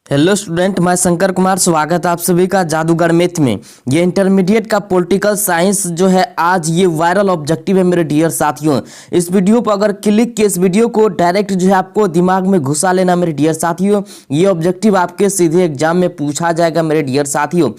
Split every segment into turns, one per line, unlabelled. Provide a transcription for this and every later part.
Hello student, मैं शंकर कुमार। स्वागत है आप सभी का जादूगर मैथ में। ये इंटरमीडिएट का पॉलिटिकल साइंस जो है आज ये वायरल ऑब्जेक्टिव है मेरे डियर साथियों। इस वीडियो पर अगर क्लिक किए इस वीडियो को डायरेक्ट जो है आपको दिमाग में घुसा लेना मेरे डियर साथियों। ये ऑब्जेक्टिव आपके सीधे एग्जाम में पूछा जाएगा मेरे डियर साथियों।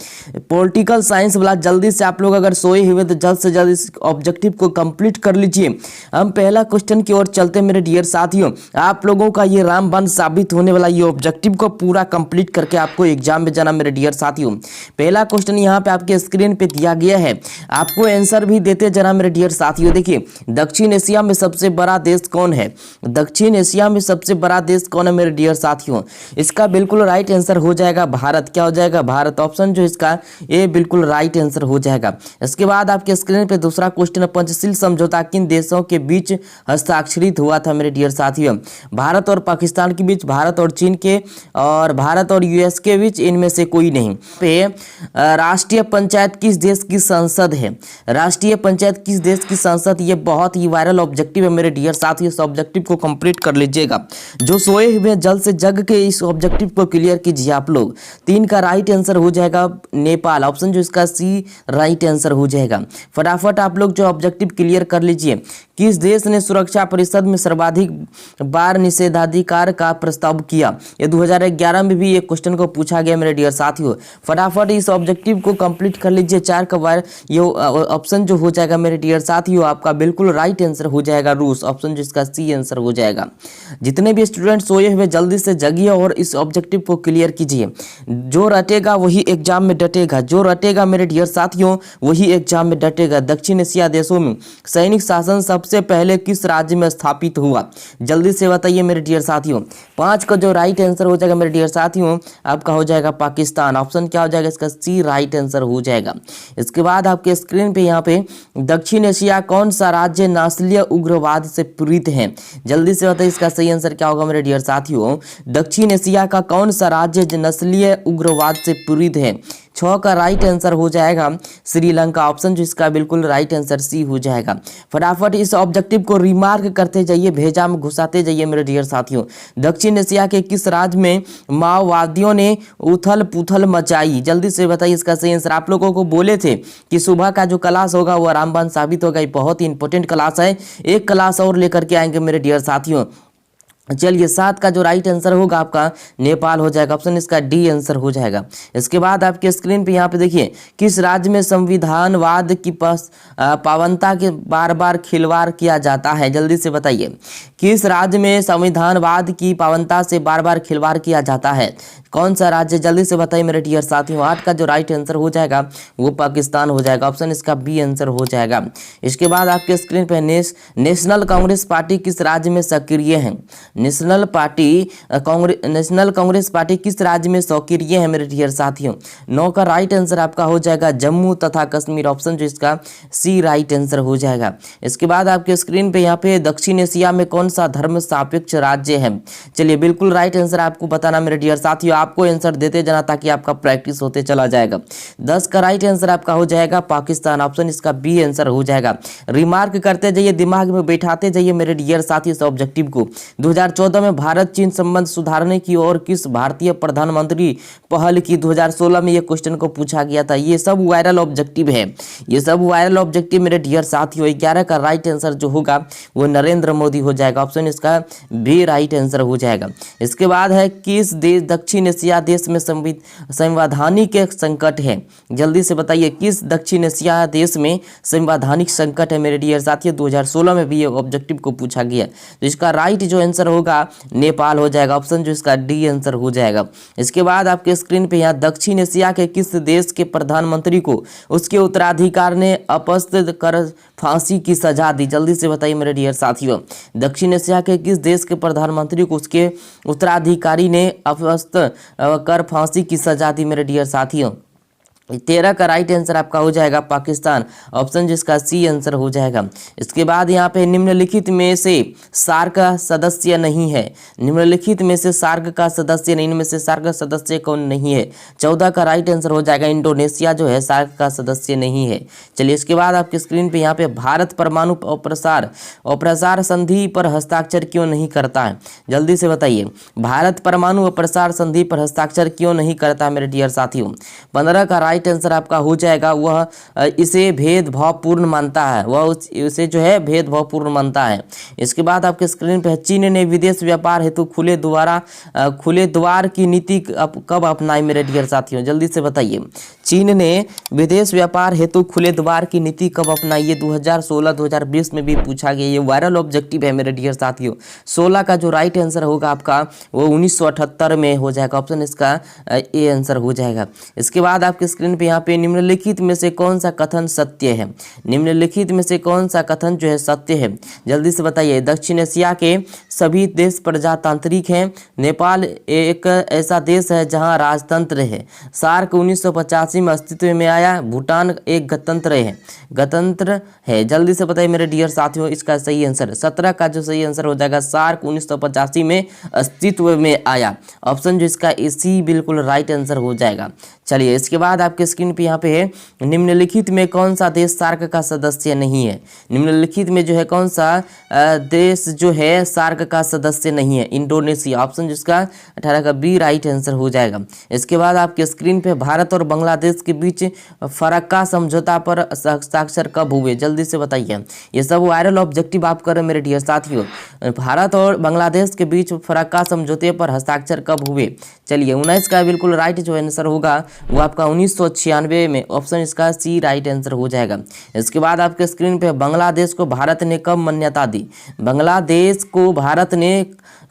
पॉलिटिकल साइंस वाला जल्दी से आप लोग अगर सोए हुए तो जल्द से जल्द इस ऑब्जेक्टिव को कंप्लीट कर लीजिए। हम पहला क्वेश्चन की ओर चलते मेरे डियर साथियों। आप लोगों का ये रामबाण साबित होने वाला ये ऑब्जेक्टिव को पूरा कंप्लीट करके आपको एग्जाम में जाना मेरे डियर साथियों। पहला क्वेश्चन यहाँ पे आपके स्क्रीन पे दिया गया है, आपको आंसर भी देते जाना मेरे डियर साथियों। देखिए, दक्षिण एशिया में सबसे बड़ा देश कौन है? दक्षिण एशिया में सबसे बड़ा देश कौन है मेरे डियर साथियों? इसका बिल्कुल राइट आंसर हो जाएगा भारत। क्या हो जाएगा? भारत। ऑप्शन जो इसका ये बिल्कुल राइट आंसर हो जाएगा। इसके बाद आपके स्क्रीन पे दूसरा क्वेश्चन, पंचशील समझौता किन देशों के बीच हस्ताक्षरित हुआ था मेरे डियर साथियों? भारत और पाकिस्तान के बीच, भारत और चीन के, और भारत और यूएस के बीच, इनमें से कोई नहीं। पे राष्ट्रीय पंचायत किस देश की संसद है? राष्ट्रीय पंचायत किस देश की संसद? ये बहुत ही वायरल ऑब्जेक्टिव है मेरे डियर साथियों। इस ऑब्जेक्टिव को कंप्लीट कर लीजिएगा। जो सोए हुए जल्द से जग के इस ऑब्जेक्टिव को क्लियर कीजिए आप लोग। 3 का राइट आंसर हो जाएगा नेपाल। ऑप्शन जो इसका सी राइट आंसर हो जाएगा। फटाफट आप लोग जो ऑब्जेक्टिव क्लियर कर लीजिए। किस देश ने सुरक्षा परिषद में सर्वाधिक बार निषेधाधिकार का प्रस्ताव किया? ये 2011 में भी एक क्वेश्चन को पूछा गया मेरे डियर साथियों। फटाफट इस ऑब्जेक्टिव को कंप्लीट कर लीजिए। 4 का बार ये ऑप्शन जो हो जाएगा मेरे डियर साथियों आपका बिल्कुल राइट आंसर हो जाएगा रूस। ऑप्शन जो इसका सी आंसर हो जाएगा। जितने भी स्टूडेंट सोए हुए जल्दी से जगिए और इस ऑब्जेक्टिव को क्लियर कीजिए। जो रटेगा वही एग्जाम में डटेगा। जो रटेगा मेरे डियर साथियों वही एग्जाम में डटेगा। दक्षिण एशिया देशों में सैनिक शासन सबसे पहले किस राज्य में स्थापित हुआ? जल्दी से बताइए मेरे डियर साथियों। 5 का जो राइट आंसर हो जाएगा मेरे डियर साथियों आपका हो जाएगा पाकिस्तान। ऑप्शन क्या हो जाएगा? इसका सी राइट आंसर हो जाएगा। इसके बाद आपके स्क्रीन पे यहाँ पे दक्षिण एशिया कौन सा राज्य नस्लीय उग्रवाद से पीड़ित है? जल्दी से बताइए इसका सही आंसर क्या होगा मेरे डियर साथियों। दक्षिण एशिया का कौन सा राज्य नस्लीय उग्रवाद से पीड़ित है? 6 का राइट आंसर हो जाएगा श्रीलंका। ऑप्शन जो इसका बिल्कुल राइट आंसर सी हो जाएगा। फटाफट इस ऑब्जेक्टिव को रिमार्क करते जाइए, भेजा में घुसाते जाइए मेरे डियर साथियों। दक्षिण एशिया के किस राज्य में माओवादियों ने उथल पुथल मचाई? जल्दी से बताइए इसका सही आंसर। आप लोगों को बोले थे कि सुबह का जो क्लास होगा वो रामबाण साबित होगा। ये बहुत ही इंपॉर्टेंट क्लास है। एक क्लास और लेकर के आएंगे मेरे डियर साथियों। चलिए, 7 का जो राइट आंसर होगा आपका नेपाल हो जाएगा। ऑप्शन इसका डी आंसर हो जाएगा। इसके बाद आपके स्क्रीन पे यहाँ पे देखिए, किस राज्य में संविधानवाद की पावनता के बार बार खिलवाड़ किया जाता है? जल्दी से बताइए किस राज्य में संविधानवाद की पावनता से बार बार खिलवाड़ किया जाता है? कौन सा राज्य? जल्दी से बताइए मेरे डियर साथियों। 8 का जो राइट आंसर हो जाएगा वो पाकिस्तान हो जाएगा। ऑप्शन इसका बी आंसर हो जाएगा। इसके बाद आपके स्क्रीन पे नेशनल कांग्रेस पार्टी किस राज्य में सक्रिय है? नेशनल कांग्रेस पार्टी किस राज्य में सक्रिय है मेरे डियर साथियों? 9 का राइट आंसर आपका हो जाएगा जम्मू तथा कश्मीर। ऑप्शन जो इसका सी राइट आंसर हो जाएगा। इसके बाद आपके स्क्रीन पे यहाँ पे दक्षिण एशिया में कौन सा धर्म सापेक्ष राज्य है? चलिए, बिल्कुल राइट आंसर आपको बताना मेरे डियर साथियों। आपको आंसर देते जाना ताकि आपका प्रैक्टिस होते चला जाएगा। 10 का राइट आंसर आपका हो जाएगा पाकिस्तान। ऑप्शन इसका बी आंसर हो जाएगा। रिमार्क करते जाइए, दिमाग में बैठाते जाइए मेरे डियर साथियों इस ऑब्जेक्टिव को। 2014 में भारत चीन संबंध सुधारने की ओर किस भारतीय प्रधानमंत्री पहल की? 2016 में ये क्वेश्चन को पूछा गया था। ये सब वायरल ऑब्जेक्टिव है। ये सब वायरल ऑब्जेक्टिव मेरे डियर साथियों। 11 का राइट आंसर जो होगा वो नरेंद्र मोदी हो जाएगा। ऑप्शन इसका भी राइट आंसर हो जाएगा। इसके बाद है किस देश दक्षिण एशिया देश में संवैधानिक संकट है? जल्दी से बताइए किस दक्षिण एशिया देश में संवैधानिक संकट है मेरे डियर साथियों। 2016 में भी ये ऑब्जेक्टिव को पूछा गया। तो इसका राइट जो आंसर होगा नेपाल हो जाएगा। ऑप्शन जो इसका डी आंसर हो जाएगा। इसके बाद आपके स्क्रीन पे यहाँ दक्षिण एशिया के किस देश के प्रधानमंत्री को उसके उत्तराधिकार ने अपस्थ कर फांसी की सजा दी? जल्दी से बताइए मेरे डियर साथियों। दक्षिण एशिया के किस देश के प्रधानमंत्री को उसके उत्तराधिकारी ने अपस्थ कर फांसी की सजा दी मेरे डियर साथियों? 13 का राइट आंसर आपका हो जाएगा पाकिस्तान, ऑप्शन जिसका सी आंसर हो जाएगा। इसके बाद यहाँ पे निम्नलिखित में से सार्क का सदस्य नहीं है, निम्नलिखित में से सार्क का सदस्य नहीं, इनमें से सार्क का सदस्य कौन नहीं है? 14 का राइट आंसर हो जाएगा इंडोनेशिया जो है सार्क का सदस्य नहीं है। चलिए इसके बाद आपकी स्क्रीन पे यहाँ पे भारत परमाणु अप्रसार संधि पर हस्ताक्षर क्यों नहीं करता है? जल्दी से बताइए, भारत परमाणु अप्रसार संधि पर हस्ताक्षर क्यों नहीं करता मेरे डियर साथियों? 15 का राइट आंसर आपका हो जाएगा वह इसे भेदभावपूर्ण मानता है, वह इसे जो है भेदभावपूर्ण मानता है। इसके बाद आपके स्क्रीन पे चीन ने विदेश व्यापार हेतु खुले द्वार की नीति कब अपनाई मेरे डियर साथियों? जल्दी से बताइए, चीन ने विदेश व्यापार हेतु खुले द्वार की नीति कब अपनाई? ये 2016-2020 में भी पूछा गया, ये वायरल ऑब्जेक्टिव है मेरे डियर साथियों। 16 का जो राइट आंसर होगा आपका वो 1978 में हो जाएगा, ऑप्शन इसका ए आंसर हो जाएगा। इसके बाद आपके स्क्रीन पे यहाँ पे निम्नलिखित में से कौन सा कथन सत्य है? निम्नलिखित में से कौन सा कथन जो है सत्य है? जल्दी से बताइए। दक्षिण एशिया के सभी देश प्रजातांत्रिक हैं, नेपाल एक ऐसा देश है जहां राजतंत्र है, सार्क 1985 में अस्तित्व में आया, भूटान एक गणतंत्र है। जल्दी से बताइए मेरे डियर साथियों इसका सही आंसर। 17 का जो सही आंसर हो जाएगा सार्क 1985 में अस्तित्व में आया, ऑप्शन जो इसका सी बिल्कुल राइट आंसर हो जाएगा। चलिए इसके बाद आपके स्क्रीन पे यहाँ पे है निम्नलिखित में कौन सा देश सार्क का सदस्य नहीं है? निम्नलिखित में जो है कौन सा देश जो है सार्क का सदस्य नहीं है? इंडोनेशिया, ऑप्शन जिसका 18 का बी राइट आंसर हो जाएगा। इसके बाद आपके स्क्रीन पे भारत और बांग्लादेश के बीच फरक्का समझौता पर हस्ताक्षर कब हुए? जल्दी से बताइए। ये सब वायरल ऑब्जेक्टिव आप कर रहे हैं मेरे डियर साथियों। भारत और बांग्लादेश के बीच फरक्का समझौते पर हस्ताक्षर कब हुए? चलिए 19 का बिल्कुल राइट जो आंसर होगा वो आपका 1996 में, ऑप्शन इसका सी राइट आंसर हो जाएगा। इसके बाद आपके स्क्रीन पे बांग्लादेश को भारत ने कब मान्यता दी? बांग्लादेश को भारत ने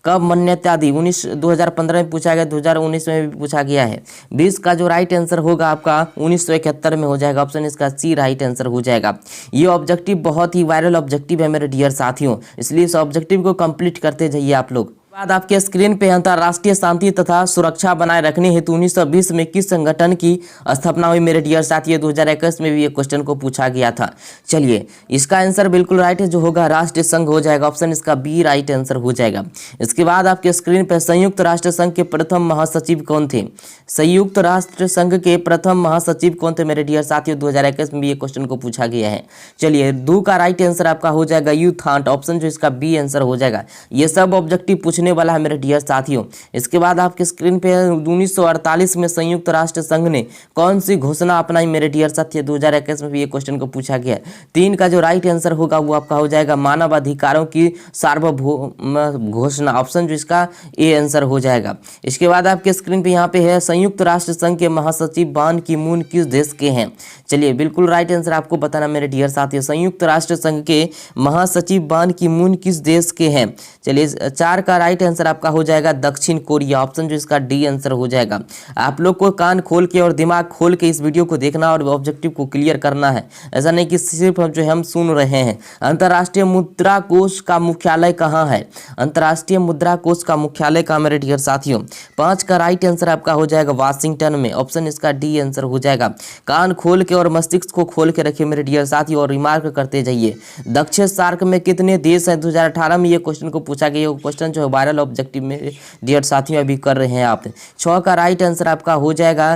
कब मान्यता दी? 2015 में पूछा गया, 2019 में भी पूछा गया है। 20 का जो राइट आंसर होगा आपका 1971 में हो जाएगा, ऑप्शन इसका सी राइट आंसर हो जाएगा। ये ऑब्जेक्टिव बहुत ही वायरल ऑब्जेक्टिव है मेरे डियर साथियों, इसलिए इस ऑब्जेक्टिव को कंप्लीट करते जाइए आप लोग। बाद आपके स्क्रीन पे अंतर्राष्ट्रीय शांति तथा सुरक्षा बनाए रखने हेतु 1920 में किस संगठन की स्थापना हुई मेरे डियर साथियों? 2021 में भी ये क्वेश्चन को पूछा गया था। चलिए इसका आंसर बिल्कुल राइट है जो होगा राष्ट्रीय संघ हो जाएगा, ऑप्शन इसका बी राइट आंसर हो जाएगा। इसके बाद आपके स्क्रीन पे संयुक्त राष्ट्र संघ के प्रथम महासचिव कौन थे? संयुक्त राष्ट्र संघ के प्रथम महासचिव कौन थे मेरे डियर साथियों? 2021 में भी ये क्वेश्चन को पूछा गया है। चलिए 2 का राइट आंसर आपका हो जाएगा यू थांट, ऑप्शन जो इसका बी आंसर हो जाएगा। ये सब ऑब्जेक्टिव पूछने वाला है मेरे डियर साथियों। इसके बाद आपके स्क्रीन पे 1948 में संयुक्त राष्ट्र संघ ने कौन सी घोषणा अपनाई मेरे डियर साथियों? 2021 में भी ये क्वेश्चन को पूछा गया है। 3 का जो राइट आंसर होगा वो आपका हो जाएगा मानव अधिकारों की सार्वभौम घोषणा, ऑप्शन जो इसका ए आंसर हो जाएगा। इसके बाद आपके स्क्रीन पे यहाँ पे है संयुक्त राष्ट्र संघ के महासचिव बान की मून किस देश के हैं? चलिए बिल्कुल राइट आंसर आपको बताना मेरे डियर साथियों। संयुक्त राष्ट्र संघ के महासचिव बान की मून किस देश के हैं? चलिए 4 का राइट आंसर आपका हो जाएगा दक्षिण कोरिया, ऑप्शन जो इसका डी आंसर हो जाएगा। आप लोग को कान खोल के और दिमाग खोल के इस वीडियो को देखना और ऑब्जेक्टिव को क्लियर करना है, ऐसा नहीं कि सिर्फ हम सुन रहे हैं। अंतर्राष्ट्रीय मुद्रा कोष का मुख्यालय कहाँ है? अंतर्राष्ट्रीय मुद्रा कोष का मुख्यालय कहाँ मेरे डियर साथियों? 5 का राइट आंसर आपका हो जाएगा वाशिंगटन में, ऑप्शन इसका डी आंसर हो जाएगा। कान खोल के और मस्तिष्क को खोल के रखिए मेरे डियर साथियों और रिमार्क करते जाइए। दक्षिण सार्क में कितने देश हैं? 2018 में ये क्वेश्चन को पूछा गया, क्वेश्चन जो है वायरल ऑब्जेक्टिव में डियर साथियों अभी कर रहे हैं आप। 6 का राइट आंसर आपका हो जाएगा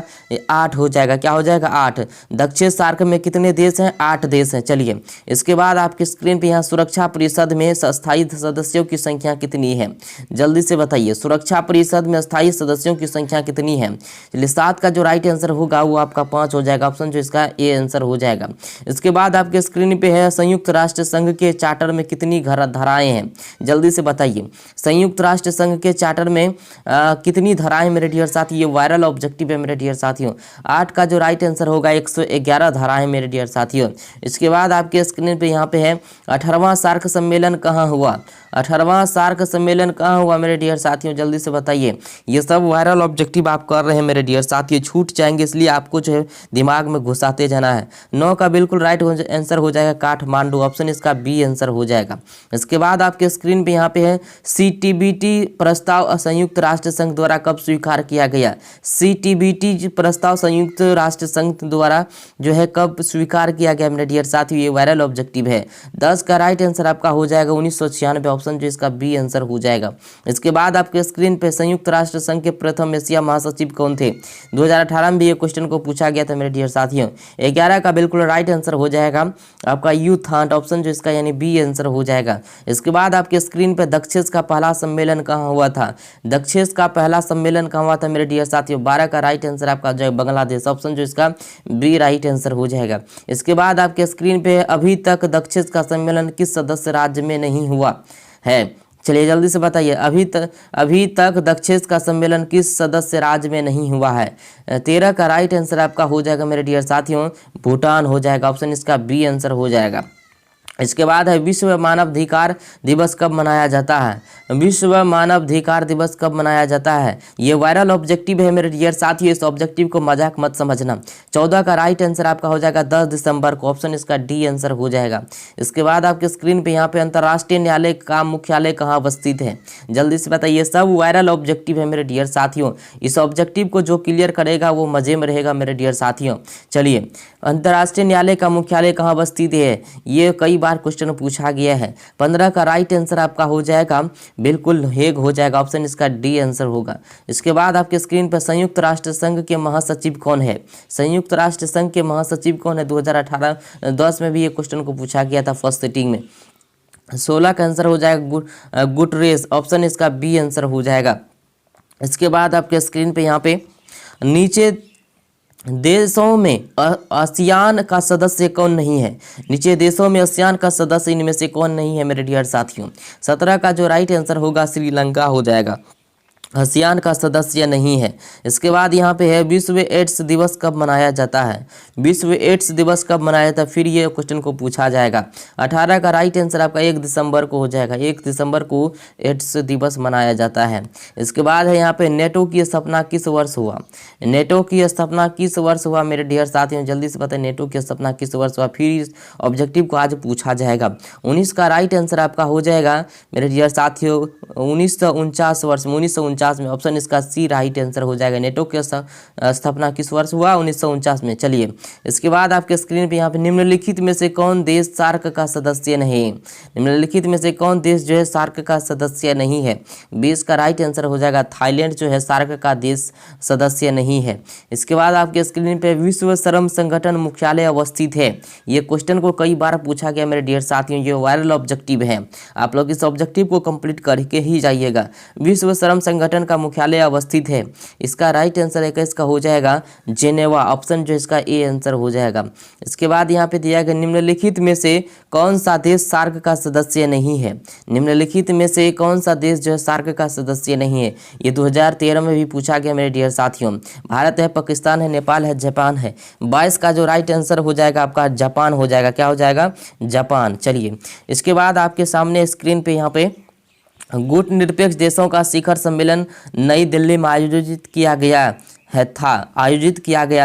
8 हो जाएगा, क्या हो जाएगा 8। दक्षिण सार्क में कितने देश हैं? 8 देश हैं। चलिए इसके बाद आपके स्क्रीन पे यहाँ सुरक्षा परिषद में स्थायी सदस्यों की संख्या कितनी है? जल्दी से बताइए, सुरक्षा परिषद में स्थायी सदस्यों की संख्या कितनी है? चलिए 7 का जो राइट आंसर होगा वो आपका 5 हो जाएगा, ऑप्शन जो इसका ए आंसर हो जाएगा। इसके बाद आपके स्क्रीन पे है संयुक्त राष्ट्र संघ के चार्टर में कितनी धाराएं हैं? जल्दी से बताइए, संयुक्त राष्ट्र संघ के चार्टर में कितनी धाराएं मेरे डियर साथी? ये वायरल ऑब्जेक्टिव है मेरे डियर साथियों। 8 का जो राइट आंसर होगा 111 धाराएं मेरे डियर साथियों। इसके बाद आपके स्क्रीन पे यहाँ पे है 18वां सार्क सम्मेलन कहाँ हुआ? 18वां सार्क सम्मेलन कहाँ हुआ मेरे डियर साथियों, जल्दी से बताइए। ये सब वायरल ऑब्जेक्टिव आप कर रहे हैं मेरे डियर साथियों, छूट जाएंगे, इसलिए आपको जो है दिमाग में घुसाते जाना है। 9 का बिल्कुल राइट आंसर हो जाएगा काठमांडू, ऑप्शन इसका बी आंसर हो जाएगा। इसके बाद आपके स्क्रीन पे यहाँ पे है CTBT प्रस्ताव संयुक्त राष्ट्र संघ द्वारा कब स्वीकार किया गया। CTBT प्रस्ताव संयुक्त राष्ट्र संघ द्वारा जो है कब स्वीकार किया गया मेरे डियर साथियों, ये वायरल ऑब्जेक्टिव है। 10 का राइट आंसर आपका हो जाएगा 1996, ऑप्शन जो इसका बी आंसर हो जाएगा। इसके बाद आपके स्क्रीन पे संयुक्त राष्ट्र संघ के प्रथम एशिया महासचिव कौन थे। 2018 में भी ये क्वेश्चन को पूछा गया था मेरे डियर साथियों। 11 का बिल्कुल राइट आंसर हो जाएगा आपका यूथांट, ऑप्शन जो इसका यानी बी आंसर हो जाएगा। इसके बाद आपके स्क्रीन पे दक्षेस का पहला सम्मेलन कहाँ हुआ था। दक्षेस का पहला सम्मेलन कहाँ हुआ था मेरे डियर साथियों। 12 का राइट आंसर आपका जो है बांग्लादेश, ऑप्शन जो इसका बी राइट आंसर हो जाएगा। इसके बाद आपके स्क्रीन पे अभी तक दक्षेस का सम्मेलन किस सदस्य राज्य में नहीं हुआ है। चलिए जल्दी से बताइए, अभी तक दक्षेस का सम्मेलन किस सदस्य राज्य में नहीं हुआ है। 13 का राइट आंसर आपका हो जाएगा मेरे डियर साथियों भूटान हो जाएगा, ऑप्शन इसका बी आंसर हो जाएगा। इसके बाद है विश्व मानवाधिकार दिवस कब मनाया जाता है। विश्व मानवाधिकार दिवस कब मनाया जाता है, ये वायरल ऑब्जेक्टिव है मेरे डियर साथियों, इस ऑब्जेक्टिव को मजाक मत समझना। 14 का राइट आंसर आपका हो जाएगा 10 दिसंबर को, ऑप्शन इसका डी आंसर हो जाएगा। इसके बाद आपके स्क्रीन पे यहाँ पे अंतर्राष्ट्रीय न्यायालय का मुख्यालय कहाँ अवस्थित है, जल्दी से बताइए। सब वायरल ऑब्जेक्टिव है मेरे डियर साथियों, इस ऑब्जेक्टिव को जो क्लियर करेगा वो मजे में रहेगा मेरे डियर साथियों। चलिए, अंतर्राष्ट्रीय न्यायालय का मुख्यालय कहाँ अवस्थित है, ये कई बार क्वेश्चन पूछा गया है। 15 का राइट आंसर आपका हो जाएगा बिल्कुल हेग हो जाएगा, ऑप्शन इसका डी आंसर होगा। इसके बाद आपके स्क्रीन पर संयुक्त राष्ट्र संघ के महासचिव कौन है। संयुक्त राष्ट्र संघ के महासचिव कौन है, 2018-10 में भी ये क्वेश्चन को पूछा गया था फर्स्ट सिटिंग में। 16 का आंसर हो जाएगा गुटरेस, ऑप्शन इसका बी आंसर हो जाएगा। इसके बाद आपके स्क्रीन पे यहाँ पे नीचे देशों में आसियान का सदस्य कौन नहीं है। नीचे देशों में आसियान का सदस्य इनमें से कौन नहीं है मेरे डियर साथियों। 17 का जो राइट आंसर होगा श्रीलंका हो जाएगा, आसियान का सदस्य नहीं है। इसके बाद यहाँ पे है विश्व एड्स दिवस कब मनाया जाता है। विश्व एड्स दिवस कब मनाया जाता है, फिर ये क्वेश्चन को पूछा जाएगा। 18 का राइट आंसर आपका 1 दिसंबर को हो जाएगा, 1 दिसंबर को एड्स दिवस मनाया जाता है। इसके बाद है यहाँ पे नेटो की स्थापना किस वर्ष हुआ। नेटो की स्थापना किस वर्ष हुआ मेरे डियर साथियों, जल्दी से बताएं नेटो की स्थापना किस वर्ष हुआ, फिर इस ऑब्जेक्टिव को आज पूछा जाएगा। 19 का राइट आंसर आपका हो जाएगा मेरे डियर साथियों 1949 वर्ष में, 1949 में, ऑप्शन इसका सी राइट आंसर हो जाएगा। नेटो की स्थापना किस वर्ष हुआ, 1949 में। चलिए, इसके बाद आपके स्क्रीन पे यहाँ पे निम्नलिखित में से कौन देश सार्क का सदस्य नहीं। निम्नलिखित में से कौन देश जो है सार्क का सदस्य नहीं है। 20 का राइट आंसर हो जाएगा थाईलैंड जो है सार्क का देश सदस्य नहीं है। इसके बाद आपके स्क्रीन पे विश्व श्रम संगठन मुख्यालय अवस्थित है। ये क्वेश्चन को कई बार पूछा गया मेरे डियर साथियों, ये वायरल ऑब्जेक्टिव है, आप लोग इस ऑब्जेक्टिव को कंप्लीट करके ही जाइएगा। विश्व श्रम संगठन का मुख्यालय अवस्थित है, इसका राइट आंसर है इसका हो जाएगा जेनेवा, ऑप्शन जो इसका ए आंसर हो जाएगा। इसके बाद यहाँ पे दिया गया निम्नलिखित में से कौन सा देश सार्क का सदस्य नहीं है। निम्नलिखित में से कौन सा देश जो है सार्क का सदस्य नहीं है, ये 2013 में भी पूछा गया मेरे डियर साथियों। भारत है, पाकिस्तान है, नेपाल है, जापान है। 22 का जो राइट आंसर हो जाएगा आपका जापान हो जाएगा, क्या हो जाएगा जापान। चलिए, इसके बाद आपके सामने स्क्रीन पे यहाँ पे गुट निरपेक्ष देशों का शिखर सम्मेलन नई दिल्ली में आयोजित किया गया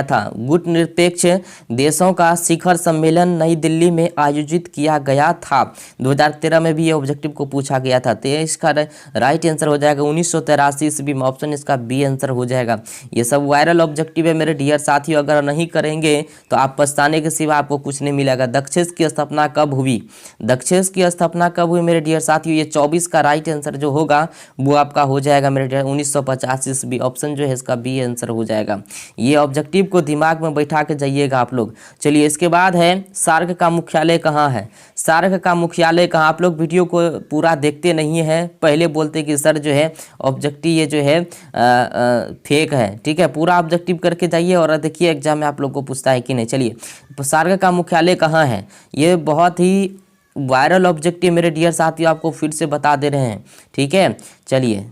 था। गुट निरपेक्ष देशों का शिखर सम्मेलन नई दिल्ली में आयोजित किया गया था। 2013 में भी ये ऑब्जेक्टिव को पूछा गया था। 23 का राइट आंसर हो जाएगा 1983 ईस्वी में, ऑप्शन इसका बी आंसर हो जाएगा। ये सब वायरल ऑब्जेक्टिव है मेरे डियर साथियों, अगर नहीं करेंगे तो आप पछताने के सिवा आपको कुछ नहीं मिलेगा। दक्षेस की स्थापना कब हुई। दक्षेस की स्थापना कब हुई मेरे डियर साथियों, ये 24 का राइट आंसर जो होगा वो आपका हो जाएगा मेरे डियर 1950 ईस्वी, ऑप्शन जो है इसका बी आंसर हो जाएगा। ये ऑब्जेक्टिव को दिमाग में बैठा के जाइएगा आप लोग। चलिए, इसके बाद है सार्क का मुख्यालय कहाँ है। सार्क का मुख्यालय कहाँ, आप लोग वीडियो को पूरा देखते नहीं है, पहले बोलते कि सर जो है ऑब्जेक्टिव ये जो है फेक है। ठीक है, पूरा ऑब्जेक्टिव करके जाइए और देखिए एग्जाम में आप लोग को पूछता है कि नहीं। चलिए, सार्क का मुख्यालय कहाँ है, ये बहुत ही वायरल ऑब्जेक्टिव मेरे डियर साथियों आपको फिर से बता दे रहे हैं। ठीक है, चलिए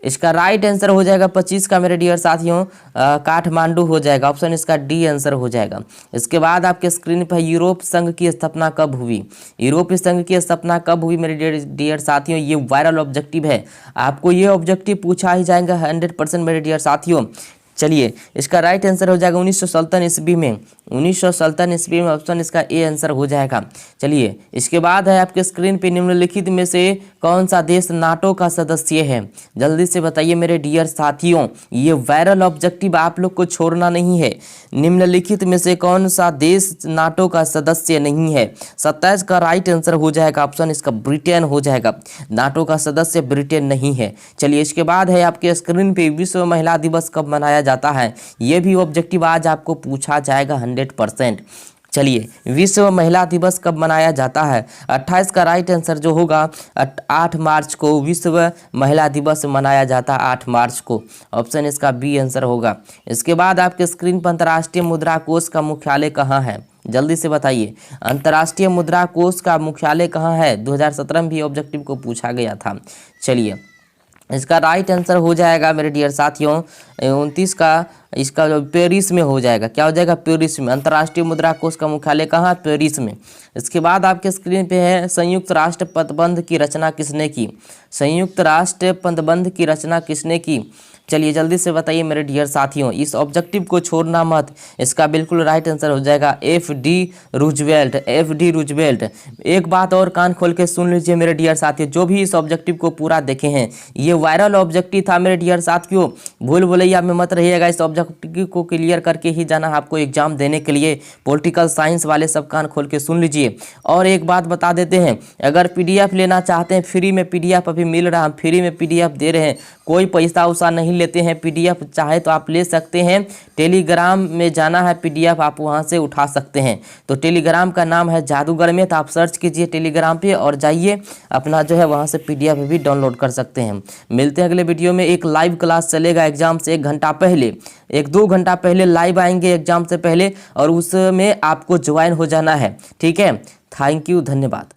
इसका राइट आंसर हो जाएगा 25 का मेरे डियर साथियों काठमांडू हो जाएगा। ऑप्शन इसका डी आंसर हो जाएगा। इसके बाद आपके स्क्रीन पर यूरोप संघ की स्थापना कब हुई? यूरोपीय संघ की स्थापना कब हुई मेरे डियर साथियों? ये वायरल ऑब्जेक्टिव है, आपको ये ऑब्जेक्टिव पूछा ही जाएगा 100% मेरे डियर साथियों। चलिए इसका राइट आंसर हो जाएगा 1957 ईस्वी में। 1957 ईस्वी में ऑप्शन इसका ए आंसर हो जाएगा। चलिए इसके बाद है आपके स्क्रीन पे निम्नलिखित में से कौन सा देश नाटो का सदस्य है? जल्दी से बताइए मेरे डियर साथियों, ये वायरल ऑब्जेक्टिव आप लोग को छोड़ना नहीं है। निम्नलिखित में से कौन सा देश नाटो का सदस्य नहीं है? 27 का राइट आंसर हो जाएगा। ऑप्शन इसका ब्रिटेन हो जाएगा। नाटो का सदस्य ब्रिटेन नहीं है। चलिए इसके बाद है आपके स्क्रीन पे विश्व महिला दिवस कब मनाया जाता है? ये भी ऑब्जेक्टिव आज आपको पूछा जाएगा 100%। चलिए विश्व महिला दिवस कब मनाया जाता है? 28 का राइट आंसर जो होगा 8 मार्च को विश्व महिला दिवस मनाया जाता है, 8 मार्च को। ऑप्शन इसका बी आंसर होगा। इसके बाद आपके स्क्रीन पर अंतर्राष्ट्रीय मुद्रा कोष का मुख्यालय कहाँ है? जल्दी से बताइए, अंतर्राष्ट्रीय मुद्रा कोष का मुख्यालय कहाँ है? 2017 में भी ऑब्जेक्टिव को पूछा गया था। चलिए इसका राइट आंसर हो जाएगा मेरे डियर साथियों 29 का, इसका जो पेरिस में हो जाएगा। क्या हो जाएगा? पेरिस में। अंतर्राष्ट्रीय मुद्रा कोष का मुख्यालय कहाँ? पेरिस में। इसके बाद आपके स्क्रीन पे है संयुक्त राष्ट्र पतबंध की रचना किसने की? संयुक्त राष्ट्र पतबंध की रचना किसने की? चलिए जल्दी से बताइए मेरे डियर साथियों, इस ऑब्जेक्टिव को छोड़ना मत। इसका बिल्कुल राइट आंसर हो जाएगा एफ.डी. रूजवेल्ट। एफ.डी. रूजवेल्ट। एक बात और कान खोल के सुन लीजिए मेरे डियर साथियों, जो भी इस ऑब्जेक्टिव को पूरा देखे हैं, ये वायरल ऑब्जेक्टिव था मेरे डियर साथियों। भूल भुलैया में मत रहिएगा, इस ऑब्जेक्टिव को क्लियर करके ही जाना आपको एग्जाम देने के लिए। पॉलिटिकल साइंस वाले सब कान खोल के सुन लीजिए। और एक बात बता देते हैं, अगर PDF लेना चाहते हैं, फ्री में PDF अभी मिल रहा है, हम फ्री में PDF दे रहे हैं, कोई पैसा उसा नहीं लेते हैं। PDF चाहे तो आप ले सकते हैं। टेलीग्राम में जाना है, PDF आप वहां से उठा सकते हैं। तो टेलीग्राम का नाम है जादूगर में, तो आप सर्च कीजिए टेलीग्राम पे और जाइए अपना जो है वहां से PDF भी डाउनलोड कर सकते हैं। मिलते हैं अगले वीडियो में। एक लाइव क्लास चलेगा एग्जाम से 1 घंटा पहले, 1-2 घंटा पहले लाइव आएंगे एग्जाम से पहले, और उसमें आपको ज्वाइन हो जाना है। ठीक है, थैंक यू, धन्यवाद।